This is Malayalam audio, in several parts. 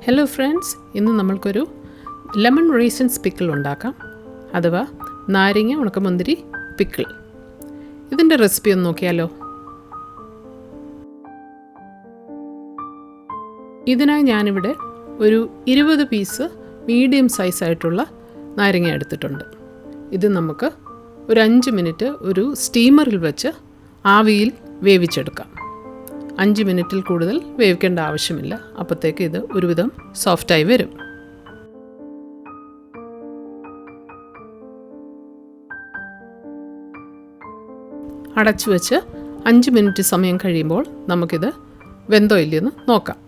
ഹലോ ഫ്രണ്ട്സ്, ഇന്ന് നമ്മൾക്കൊരു ലെമൺ റീസൻസ് പിക്കിൾ ഉണ്ടാക്കാം, അഥവാ നാരങ്ങ ഉണക്കമുന്തിരി പിക്കിൾ. ഇതിൻ്റെ റെസിപ്പി ഒന്ന് നോക്കിയാലോ. ഇതിനായി ഞാനിവിടെ ഒരു 20 പീസ് മീഡിയം സൈസായിട്ടുള്ള നാരങ്ങ എടുത്തിട്ടുണ്ട്. ഇത് നമുക്ക് ഒരു 5 മിനിറ്റ് ഒരു സ്റ്റീമറിൽ വെച്ച് ആവിയിൽ വേവിച്ചെടുക്കാം. 5 മിനിറ്റിൽ കൂടുതൽ വേവിക്കേണ്ട ആവശ്യമില്ല. അപ്പോഴത്തേക്ക് ഇത് ഒരുവിധം സോഫ്റ്റായി വരും. അടച്ചു വെച്ച് 5 മിനിറ്റ് സമയം കഴിയുമ്പോൾ നമുക്കിത് വെന്തോ ഇല്ലെന്ന് നോക്കാം.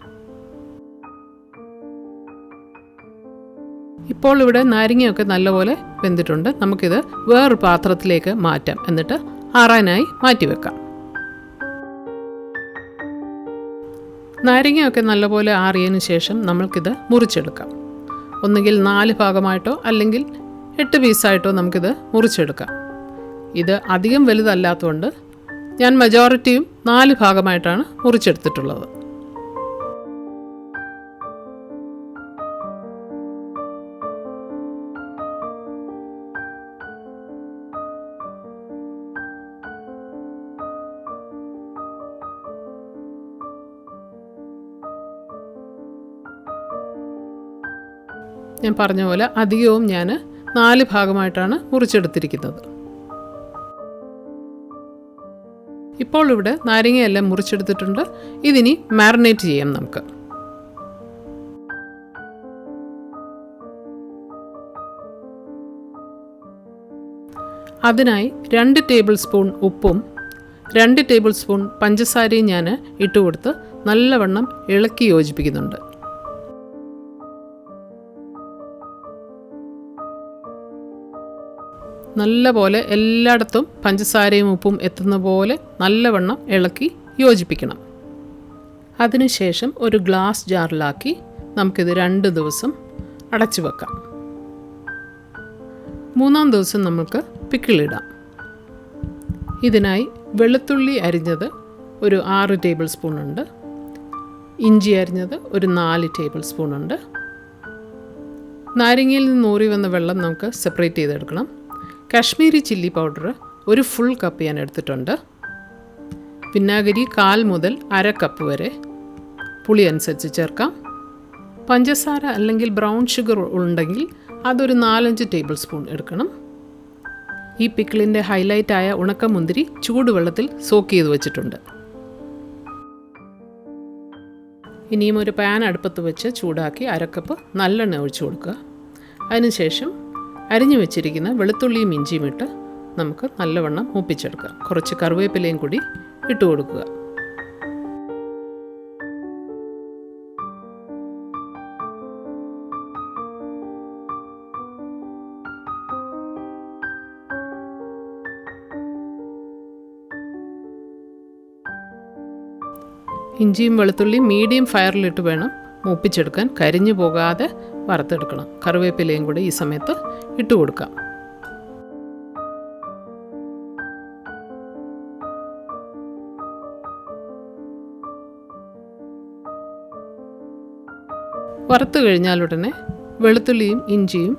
ഇപ്പോൾ ഇവിടെ നാരങ്ങയൊക്കെ നല്ലപോലെ വെന്തിട്ടുണ്ട്. നമുക്കിത് വേറൊരു പാത്രത്തിലേക്ക് മാറ്റാം, എന്നിട്ട് ആറാനായി മാറ്റി വെക്കാം. നാരങ്ങയൊക്കെ നല്ലപോലെ ആറിയതിന് ശേഷം നമ്മൾക്കിത് മുറിച്ചെടുക്കാം. ഒന്നുകിൽ 4 ഭാഗമായിട്ടോ അല്ലെങ്കിൽ 8 പീസായിട്ടോ നമുക്കിത് മുറിച്ചെടുക്കാം. ഇത് അധികം വലുതല്ലാത്തതുകൊണ്ട് ഞാൻ മജോറിറ്റിയും 4 ഭാഗമായിട്ടാണ് മുറിച്ചെടുത്തിട്ടുള്ളത്. ഞാൻ പറഞ്ഞ പോലെ അധികവും ഞാൻ 4 ഭാഗമായിട്ടാണ് മുറിച്ചെടുത്തിരിക്കുന്നത്. ഇപ്പോൾ ഇവിടെ നാരങ്ങയെല്ലാം മുറിച്ചെടുത്തിട്ടുണ്ട്. ഇതിനി മാരിനേറ്റ് ചെയ്യാം നമുക്ക്. അതിനായി 2 ടേബിൾ സ്പൂൺ ഉപ്പും 2 ടേബിൾ സ്പൂൺ പഞ്ചസാരയും ഞാൻ ഇട്ടുകൊടുത്ത് നല്ലവണ്ണം ഇളക്കി യോജിപ്പിക്കുന്നുണ്ട്. നല്ലപോലെ എല്ലായിടത്തും പഞ്ചസാരയും ഉപ്പും എത്തുന്ന പോലെ നല്ലവണ്ണം ഇളക്കി യോജിപ്പിക്കണം. അതിനുശേഷം ഒരു ഗ്ലാസ് ജാറിലാക്കി നമുക്കിത് 2 ദിവസം അടച്ചു വെക്കാം. 3-ാം ദിവസം നമുക്ക് പിക്കിളിടാം. ഇതിനായി വെളുത്തുള്ളി അരിഞ്ഞത് ഒരു 6 ടേബിൾ സ്പൂൺ ഉണ്ട്. ഇഞ്ചി അരിഞ്ഞത് ഒരു 4 ടേബിൾ സ്പൂൺ ഉണ്ട്. നാരങ്ങയിൽ നിന്ന് ഊറി വന്ന വെള്ളം നമുക്ക് സെപ്പറേറ്റ് ചെയ്തെടുക്കണം. കാശ്മീരി ചില്ലി പൗഡർ ഒരു ഫുൾ കപ്പ് ഞാൻ എടുത്തിട്ടുണ്ട്. വിനാഗിരി 1/4 മുതൽ 1/2 കപ്പ് വരെ പുളി അനുസരിച്ച് ചേർക്കാം. പഞ്ചസാര അല്ലെങ്കിൽ ബ്രൗൺ ഷുഗർ ഉണ്ടെങ്കിൽ അതൊരു 4-5 ടേബിൾ സ്പൂൺ എടുക്കണം. ഈ പിക്കിളിൻ്റെ ഹൈലൈറ്റായ ഉണക്കമുന്തിരി ചൂടുവെള്ളത്തിൽ സോക്ക് ചെയ്ത് വെച്ചിട്ടുണ്ട്. ഇനിയും ഒരു പാൻ അടുപ്പത്ത് വെച്ച് ചൂടാക്കി 1/2 കപ്പ് നല്ലെണ്ണ ഒഴിച്ചു കൊടുക്കുക. അതിനുശേഷം അരിഞ്ഞു വെച്ചിരിക്കുന്ന വെളുത്തുള്ളിയും ഇഞ്ചിയും ഇട്ട് നമുക്ക് നല്ലവണ്ണം മൂപ്പിച്ചെടുക്കാം. കുറച്ച് കറിവേപ്പിലയും കൂടി ഇട്ട് കൊടുക്കുക. ഇഞ്ചിയും വെളുത്തുള്ളിയും മീഡിയം ഫയറിലിട്ട് വേണം മൂപ്പിച്ചെടുക്കാൻ. കരിഞ്ഞു പോകാതെ വറുത്തെടുക്കണം. കറിവേപ്പിലയും കൂടി ഈ സമയത്ത് ഇട്ട് കൊടുക്കാം. വറുത്ത് കഴിഞ്ഞാലുടനെ വെളുത്തുള്ളിയും ഇഞ്ചിയും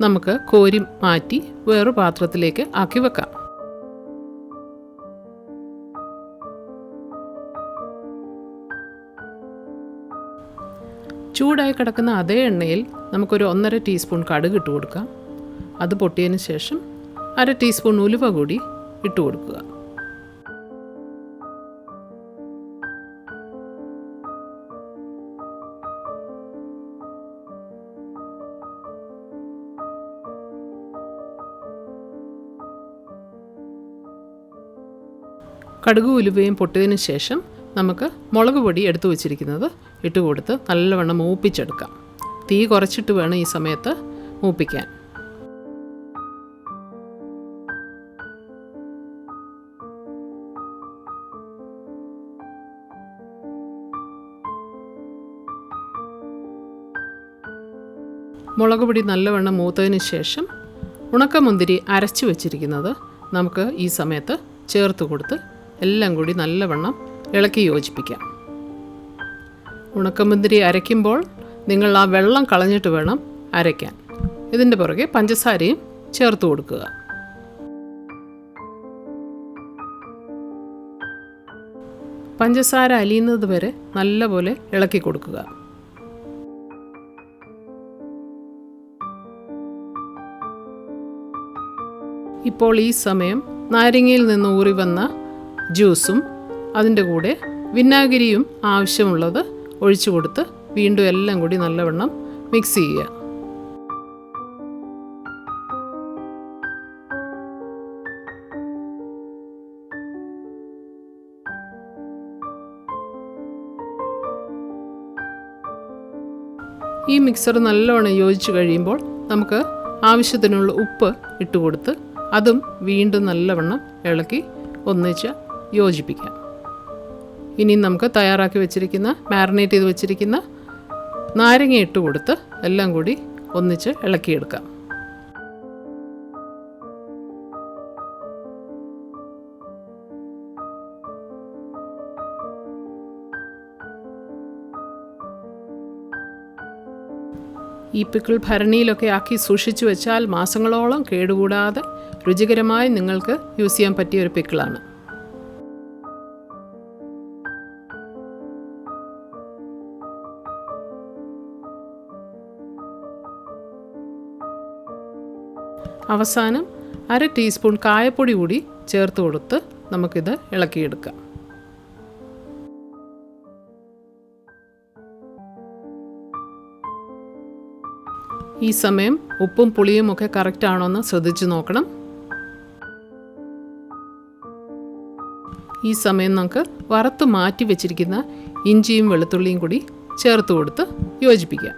നമുക്ക് കോരി മാറ്റി വേറൊരു പാത്രത്തിലേക്ക് ആക്കി വെക്കാം. ചൂടായി കിടക്കുന്ന അതേ എണ്ണയിൽ നമുക്കൊരു 1/2 ടീസ്പൂൺ കടുക് ഇട്ട് കൊടുക്കാം. അത് പൊട്ടിയതിന് ശേഷം 1/2 ടീസ്പൂൺ ഉലുവ കൂടി ഇട്ട് കൊടുക്കുക. കടുക് ഉലുവയും പൊട്ടിയതിന് ശേഷം നമുക്ക് മുളക് പൊടി എടുത്തു വച്ചിരിക്കുന്നത് ഇട്ട് കൊടുത്ത് നല്ലവണ്ണം മൂപ്പിച്ചെടുക്കാം. തീ കുറച്ചിട്ട് വേണം ഈ സമയത്ത് മൂപ്പിക്കാൻ. മുളക് പൊടി നല്ലവണ്ണം മൂത്തതിന് ശേഷം ഉണക്കമുന്തിരി അരച്ചു വച്ചിരിക്കുന്നത് നമുക്ക് ഈ സമയത്ത് ചേർത്ത് കൊടുത്ത് എല്ലാം കൂടി നല്ലവണ്ണം ഇളക്കി യോജിപ്പിക്കാം. ഉണക്കമുന്തിരി അരയ്ക്കുമ്പോൾ നിങ്ങൾ ആ വെള്ളം കളഞ്ഞിട്ട് വേണം അരയ്ക്കാൻ. ഇതിൻ്റെ പുറകെ പഞ്ചസാരയും ചേർത്ത് കൊടുക്കുക. പഞ്ചസാര അലിയുന്നത് വരെ നല്ലപോലെ ഇളക്കി കൊടുക്കുക. ഇപ്പോൾ ഈ സമയം നാരങ്ങയിൽ നിന്ന് ഊറി വന്ന ജ്യൂസും അതിൻ്റെ കൂടെ വിനാഗിരിയും ആവശ്യമുള്ളത് ഒഴിച്ചു കൊടുത്ത് വീണ്ടും എല്ലാം കൂടി നല്ലവണ്ണം മിക്സ് ചെയ്യുക. ഈ മിക്സർ നല്ലവണ്ണം യോജിച്ച് കഴിയുമ്പോൾ നമുക്ക് ആവശ്യത്തിനുള്ള ഉപ്പ് ഇട്ട് കൊടുത്ത് അതും വീണ്ടും നല്ലവണ്ണം ഇളക്കി ഒന്നിച്ച് യോജിപ്പിക്കാം. ഇനി നമുക്ക് തയ്യാറാക്കി വെച്ചിരിക്കുന്ന മാരിനേറ്റ് ചെയ്ത് വെച്ചിരിക്കുന്ന നാരങ്ങ ഇട്ട് കൊടുത്ത് എല്ലാം കൂടി ഒന്നിച്ച് ഇളക്കിയെടുക്കാം. ഈ പിക്കിൾ ഭരണിയിലൊക്കെ ആക്കി സൂക്ഷിച്ചു വെച്ചാൽ മാസങ്ങളോളം കേടുകൂടാതെ രുചികരമായി നിങ്ങൾക്ക് യൂസ് ചെയ്യാൻ പറ്റിയ ഒരു പിക്കിളാണ്. അവസാനം 1/2 ടീസ്പൂൺ കായപ്പൊടി കൂടി ചേർത്ത് കൊടുത്ത് നമുക്കിത് ഇളക്കിയെടുക്കാം. ഈ സമയം ഉപ്പും പുളിയും ഒക്കെ കറക്റ്റ് ആണോ എന്ന് ശ്രദ്ധിച്ച് നോക്കണം. ഈ സമയം നമുക്ക് വറുത്ത് മാറ്റി വെച്ചിരിക്കുന്ന ഇഞ്ചിയും വെളുത്തുള്ളിയും കൂടി ചേർത്ത് കൊടുത്ത് യോജിപ്പിക്കാം.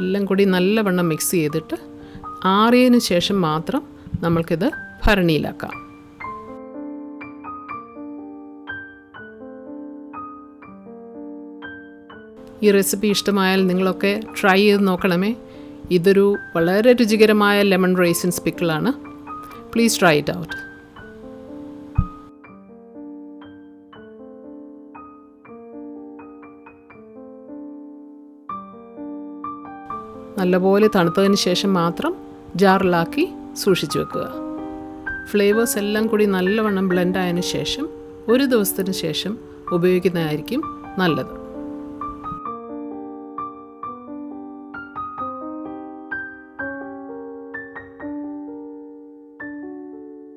എല്ലാം കൂടി നല്ലവണ്ണം മിക്സ് ചെയ്തിട്ട് ആറിയതിന് ശേഷം മാത്രം നമ്മൾക്കിത് ഭരണിയിലാക്കാം. ഈ റെസിപ്പി ഇഷ്ടമായാൽ നിങ്ങളൊക്കെ ട്രൈ ചെയ്ത് നോക്കണമേ. ഇതൊരു വളരെ രുചികരമായ ലെമൺ റൈസിൻസ് പിക്കിളാണ്. Please try it out. നല്ലപോലെ തണുത്തതിന് ശേഷം മാത്രം ജാറിലാക്കി സൂക്ഷിച്ചു വെക്കുക. ഫ്ലേവേഴ്സ് എല്ലാം കൂടി നല്ലവണ്ണം ബ്ലെൻഡ് ആയതിനു ശേഷം 1 ദിവസത്തിന് ശേഷം ഉപയോഗിക്കുന്നതായിരിക്കും നല്ലത്.